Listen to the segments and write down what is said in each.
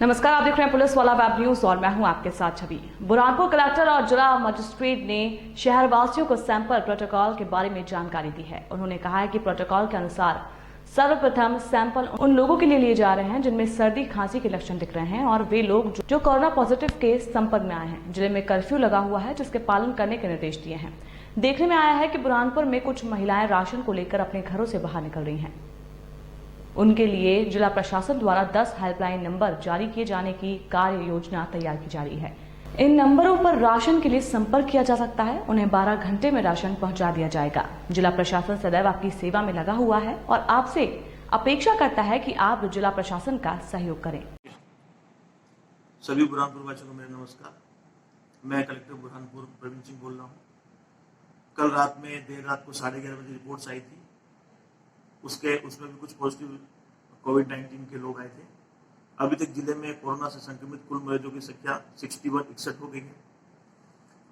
नमस्कार, आप देख रहे हैं पुलिस वाला वेब न्यूज और मैं हूं आपके साथ छवि। बुरहानपुर कलेक्टर और जिला मजिस्ट्रेट ने शहरवासियों को सैंपल प्रोटोकॉल के बारे में जानकारी दी है। उन्होंने कहा है कि प्रोटोकॉल के अनुसार सर्वप्रथम सैंपल उन लोगों के लिए लिए जा रहे हैं जिनमें सर्दी खांसी के लक्षण दिख रहे हैं और वे लोग जो कोरोना पॉजिटिव के संपर्क में आए हैं। जिले में कर्फ्यू लगा हुआ है जिसके पालन करने के निर्देश दिए हैं। देखने में आया है कि बुरहानपुर में कुछ महिलाएं राशन को लेकर अपने घरों से बाहर निकल रही हैं। उनके लिए जिला प्रशासन द्वारा 10 हेल्पलाइन नंबर जारी किए जाने की कार्य योजना तैयार की जा रही है। इन नंबरों पर राशन के लिए संपर्क किया जा सकता है। उन्हें 12 घंटे में राशन पहुंचा दिया जाएगा। जिला प्रशासन सदैव आपकी सेवा में लगा हुआ है और आपसे अपेक्षा करता है कि आप जिला प्रशासन का सहयोग करें। सभी बुरहानपुर वासियों को मेरा नमस्कार। मैं कलेक्टर बुरहानपुर प्रवीण सिंह बोल रहा हूँ। कल रात में देर रात को 11:30 बजे रिपोर्ट्स आई थी। उसमें भी कुछ पॉजिटिव कोविड-19 के लोग आए थे। अभी तक जिले में कोरोना से संक्रमित कुल मरीजों की संख्या 61 हो गई है।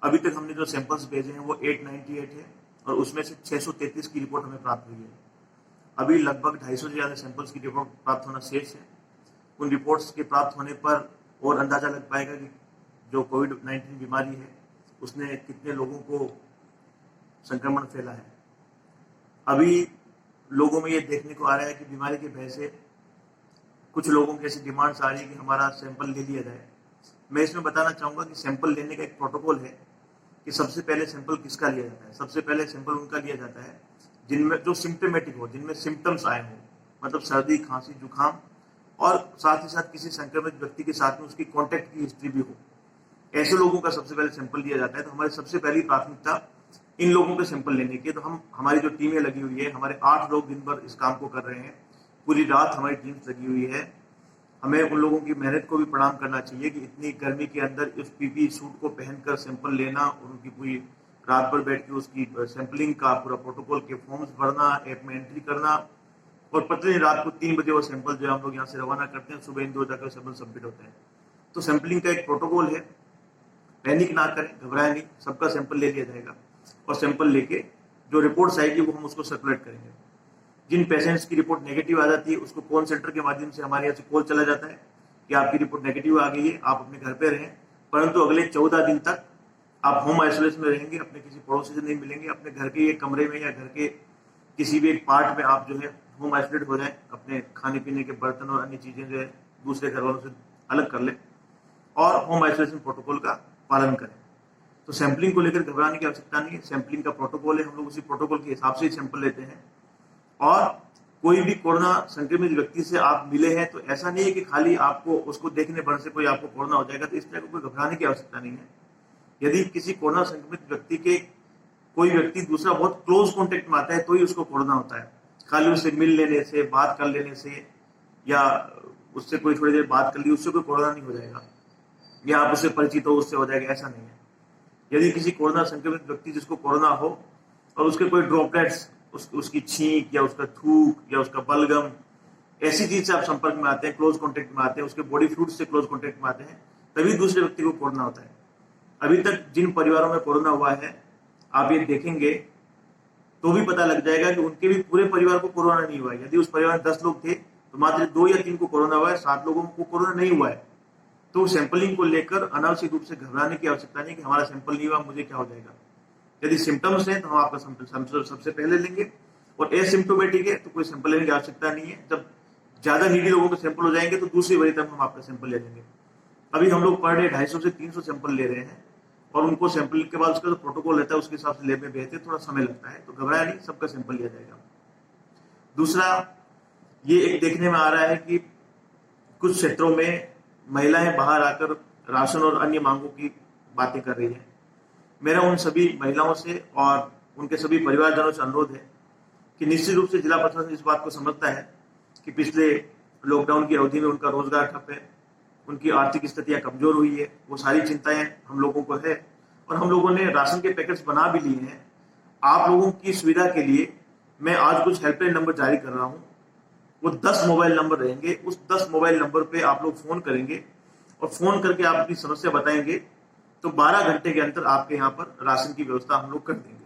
अभी तक हमने जो सैंपल्स भेजे हैं वो 898 है और उसमें से 633 की रिपोर्ट हमें प्राप्त हुई है। अभी लगभग 250 से ज्यादा सैंपल्स की रिपोर्ट प्राप्त होना शेष है। उन रिपोर्ट्स के प्राप्त होने पर और अंदाजा लग पाएगा कि जो कोविड-19 बीमारी है उसने कितने लोगों को संक्रमण फैला है। अभी लोगों में ये देखने को आ रहा है कि बीमारी के भय से कुछ लोगों की ऐसी डिमांड्स आ रही है कि हमारा सैंपल ले लिया जाए। मैं इसमें बताना चाहूंगा कि सैंपल लेने का एक प्रोटोकॉल है कि सबसे पहले सैंपल किसका लिया जाता है। सबसे पहले सैंपल उनका लिया जाता है जिनमें जो सिम्टोमेटिक हो, जिनमें सिम्टम्स आए हो, मतलब सर्दी, खांसी, जुकाम और साथ ही साथ किसी संक्रमित व्यक्ति के साथ में उसकी कॉन्टेक्ट की हिस्ट्री भी हो। ऐसे लोगों का सबसे पहले सैंपल लिया जाता है। तो हमारी सबसे पहली प्राथमिकता इन लोगों के सैंपल लेने की। तो हमारी जो टीमें लगी हुई है, हमारे 8 लोग दिन भर इस काम को कर रहे हैं। पूरी रात हमारी टीम्स लगी हुई है। हमें उन लोगों की मेहनत को भी प्रणाम करना चाहिए कि इतनी गर्मी के अंदर उस पीपीई सूट को पहनकर सैंपल लेना और उनकी पूरी रात भर बैठ के उसकी सैंपलिंग का पूरा प्रोटोकॉल के फॉर्म्स भरना, ऐप में एंट्री करना और पता नहीं रात को 3 बजे वो सैंपल जो हम लोग यहाँ से रवाना करते हैं, सुबह इन 2 जाकर सैंपल सबमिट होते हैं। तो सैंपलिंग का एक प्रोटोकॉल है। पैनिक ना करें, घबराएं नहीं, सबका सैंपल ले लिया जाएगा और सैंपल लेके जो रिपोर्ट्स आएगी वो हम उसको सर्कुलेट करेंगे। जिन पेशेंट्स की रिपोर्ट नेगेटिव आ जाती है उसको कॉल सेंटर के माध्यम से हमारे यहाँ से कॉल चला जाता है कि आपकी रिपोर्ट नेगेटिव आ गई है, आप अपने घर पे रहें, परंतु अगले 14 दिन तक आप होम आइसोलेशन में रहेंगे, अपने किसी पड़ोसी से नहीं मिलेंगे, अपने घर के एक कमरे में या घर के किसी भी एक पार्ट में आप जो है होम आइसोलेट हो जाए, अपने खाने पीने के बर्तन और अन्य चीजें जो है दूसरे घर वालों से अलग कर ले और होम आइसोलेशन प्रोटोकॉल का पालन करें। तो सैंपलिंग को लेकर घबराने की आवश्यकता नहीं है। सैंपलिंग का प्रोटोकॉल है, हम लोग उसी प्रोटोकॉल के हिसाब से ही सैंपल लेते हैं। और कोई भी कोरोना संक्रमित व्यक्ति से आप मिले हैं तो ऐसा नहीं है कि खाली आपको उसको देखने भर से कोई आपको कोरोना हो जाएगा, तो इस तरह कोई घबराने की आवश्यकता नहीं है। यदि किसी कोरोना संक्रमित व्यक्ति के कोई व्यक्ति दूसरा बहुत क्लोज कॉन्टेक्ट में आता है तो ही उसको कोरोना होता है। खाली उससे मिल लेने से, बात कर लेने से या उससे कोई थोड़ी देर बात कर ली उससे कोई कोरोना नहीं हो जाएगा, या आप उससे परिचित हो उससे हो जाएगा, ऐसा नहीं है। यदि किसी कोरोना संक्रमित व्यक्ति जिसको कोरोना हो और उसके कोई ड्रॉपलेट्स उसकी छींक या उसका थूक या उसका बलगम ऐसी चीज से आप संपर्क में आते हैं, क्लोज कॉन्टेक्ट में आते हैं, उसके बॉडी फ्लूइड से क्लोज कॉन्टेक्ट में आते हैं, तभी दूसरे व्यक्ति को कोरोना होता है। अभी तक जिन परिवारों में कोरोना हुआ है आप ये देखेंगे तो भी पता लग जाएगा कि उनके भी पूरे परिवार को कोरोना नहीं हुआ है। यदि उस परिवार में 10 लोग थे तो मात्र 2 या 3 को कोरोना हुआ है, 7 लोगों को कोरोना नहीं हुआ है। तो सैंपलिंग को लेकर अनावश्यक रूप से घबराने की आवश्यकता नहीं कि हमारा सैंपल नहीं हुआ, मुझे क्या हो जाएगा। यदि सिम्टम्स हैं तो हम आपका सैंपल सबसे पहले लेंगे और एसिम्टोमेटिक है तो कोई सैंपल लेने की आवश्यकता नहीं है। जब ज्यादा नीडी लोगों के सैंपल हो जाएंगे तो दूसरी बारी तक हम आपका सैंपल ले लेंगे। अभी हम लोग पर डे 250 से 300 सैंपल ले रहे हैं और उनको सैंपल के बाद उसका जो प्रोटोकॉल रहता है उसके हिसाब से लैब में भेजते, थोड़ा समय लगता है, तो घबराया नहीं, सबका सैंपल लिया जाएगा। दूसरा, ये एक देखने में आ रहा है कि कुछ क्षेत्रों में महिलाएं बाहर आकर राशन और अन्य मांगों की बातें कर रही हैं। मेरा उन सभी महिलाओं से और उनके सभी परिवारजनों से अनुरोध है कि निश्चित रूप से जिला प्रशासन इस बात को समझता है कि पिछले लॉकडाउन की अवधि में उनका रोजगार ठप है, उनकी आर्थिक स्थितियां कमजोर हुई है, वो सारी चिंताएं हम लोगों को है और हम लोगों ने राशन के पैकेट्स बना भी लिए हैं। आप लोगों की सुविधा के लिए मैं आज कुछ हेल्पलाइन नंबर जारी कर रहा हूँ। वो 10 मोबाइल नंबर रहेंगे। उस 10 मोबाइल नंबर पे आप लोग फोन करेंगे और फोन करके आप अपनी समस्या बताएंगे तो 12 घंटे के अंदर आपके यहाँ पर राशन की व्यवस्था हम लोग कर देंगे।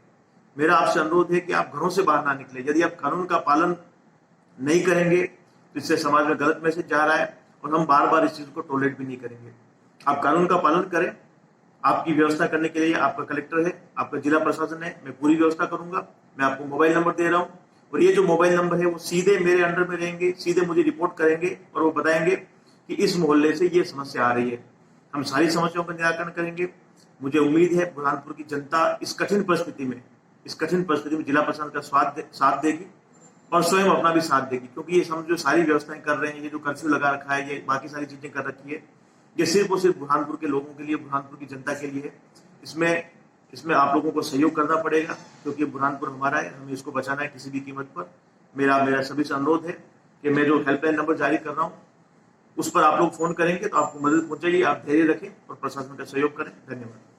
मेरा आपसे अनुरोध है कि आप घरों से बाहर ना निकले। यदि आप कानून का पालन नहीं करेंगे तो इससे समाज में गलत मैसेज जा रहा है और हम बार बार इस चीज को टॉलरेट भी नहीं करेंगे। आप कानून का पालन करें। आपकी व्यवस्था करने के लिए आपका कलेक्टर है, आपका जिला प्रशासन है, मैं पूरी व्यवस्था करूंगा। मैं आपको मोबाइल नंबर दे रहा हूं और ये जो मोबाइल नंबर है वो सीधे मेरे अंडर में रहेंगे, सीधे मुझे रिपोर्ट करेंगे और वो बताएंगे कि इस मोहल्ले से ये समस्या आ रही है। हम सारी समस्याओं का निराकरण करेंगे। मुझे उम्मीद है बुरहानपुर की जनता इस कठिन परिस्थिति में जिला प्रशासन का साथ देगी और स्वयं अपना भी साथ देगी, क्योंकि ये हम जो सारी व्यवस्थाएं कर रहे हैं, ये जो कर्फ्यू लगा रखा है, ये बाकी सारी चीजें कर रखी है, ये सिर्फ और सिर्फ बुरहानपुर के लोगों के लिए, बुरहानपुर की जनता के लिए है। इसमें आप लोगों को सहयोग करना पड़ेगा, क्योंकि बुरहानपुर हमारा है, हमें इसको बचाना है किसी भी कीमत पर। मेरा सभी से अनुरोध है कि मैं जो हेल्पलाइन नंबर जारी कर रहा हूँ उस पर आप लोग फोन करेंगे तो आपको मदद पहुंचेगी। आप धैर्य रखें और प्रशासन का सहयोग करें। धन्यवाद।